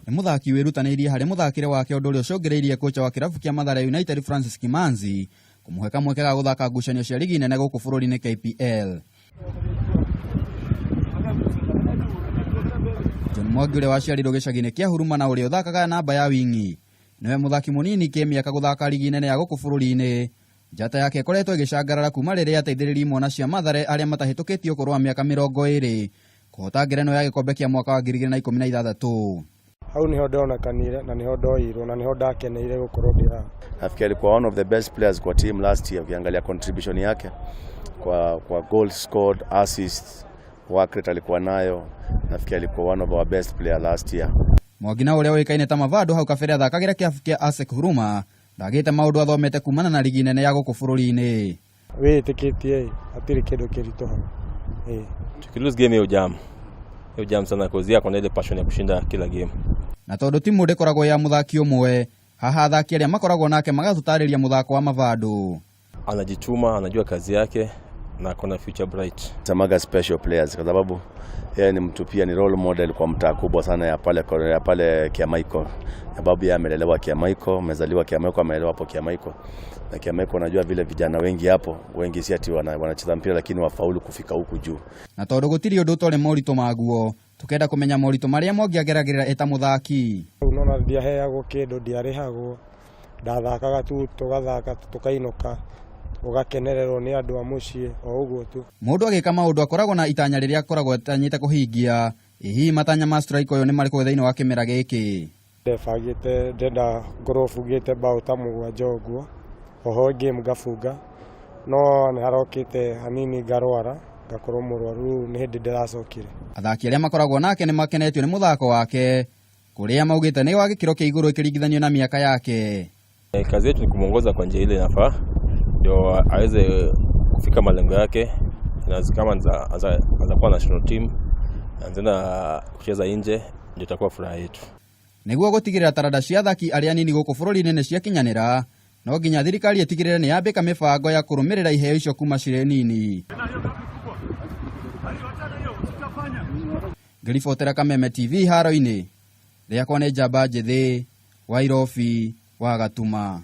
Nĩ mũthaki wĩrutanĩirie harĩ mũthakĩre wake ũndũ ũrĩa ũcũngĩrĩirie kocha wa kĩrabu kĩa Mathare United Francis Kimanzi kũmũhe kamweke ga gũthaka ngucanio cia ligi nene gũkũ bũrũri-inĩ KPL. John Mwangi ũrĩa waciarirwo gĩcagi-inĩ kĩa Huruma na ũrĩa ũthakaga namba ya wingi nĩwe mũthaki mũnini kĩmĩaka gũthaka ligi nene ya gũkũ bũrũri-inĩ. Njata yake ĩkoretwo ĩgĩcangarara kuma rĩrĩa ateithĩrĩria imwana cia Mathare arĩa matahĩtũkĩtie ũkũrũ wa mĩaka 20 kũhota ngerenwa ya gĩkombe kĩa mwaka wa 2016. Hau niho ndonekanire na niho ndoirwo na niho ndakeneire gũkorwo ndĩha. Nafikiri alikuwa one of the best players kwa team last year, ukiangalia contribution yake kwa goals scored, assists, work rate alikuwa nayo. Nafikiri alikuwa one of our best player last year. Mwangi na ũrĩa ũĩkaine ta Mavado hau kabere athakagĩra kĩrabu kĩa ASEC Huruma ndagĩte maũndũ athomete kumana na ligi nene ya gũkũ bũrũri-inĩ. Wĩtĩkĩtie atirĩ kĩndũ kĩritũ hau. Tukilose game hiyo jam sana kozia kwa ile passion ya kushinda kila game. Na tondũ timu ndĩkoragwo ya mũthaki ũmwe, haha athaki arĩa makoragwo nake magatũtarĩria mũthako wa Mavado. Anajituma, anajua kazi yake na kuna future bright. Samaga special players kwa sababu yeye ni mtu pia ni role model kwa mtaa kubwa sana ya pale Kiamaiko. Sababu yeye amelelewa Kiamaiko, amezaliwa Kiamaiko, amelelewa hapo Kiamaiko. Na Kiamaiko unajua vile vijana wengi hapo, wengi si ati wanacheza mpira lakini wafaulu kufika huku juu. Na tondũ gũtirĩ ũndũ ũtarĩ moritũ maguo, tukenda kũmenya moritũ marĩa Mwangi ageragĩra eta mũthaki. Unaona ndiaheagwo kĩndũ ndiarĩhagwo, ndathakaga tu tũgathaka tukainũka ugakenererwo nĩ andũ a mũciĩ o ũguo tu. Mũndũ agĩka maũndũ akoragwo na itanya rĩrĩa akoragwo atanyĩte kũhingia. Hihi matanya ma strike ũyũ nĩ marĩkũ thĩinĩ wa kĩmera gĩkĩ? Ndebangĩte ndenda ngorwo bungĩte bao ta mũgwanja ũguo, oho game ngabunga, no nĩ harokĩte hanini ngarwara ngakorwo mũrwaru nĩ hĩndĩ ndĩracokire. Athaki arĩa makoragwo nake nĩ makenetio nĩ mũthako wake, kũrĩa maugĩte nĩ wa gĩkĩro kĩa igũrũ ikĩringithanio na miaka yake. Kazi yetu ni kumuongoza kwa njia ile inafaa ndio aweze kufika malengo yake, na kama anza kuwa national team anza kucheza nje ndio itakuwa furaha yetu. Nĩguo gũtigĩrĩra taranda cia athaki arĩa nini gũkũ bũrũri-inĩ nĩ ciakinyanĩra, no nginya thirikari ĩtigĩrĩre nĩ yambĩka mĩbango ya kũrũmĩrĩra iheo icio kuma cirĩ nini. Ngĩribotera Kameme TV haro-inĩ, rĩakwa nĩ Njamba Njĩthĩ wa Nairobi wa Gatuma.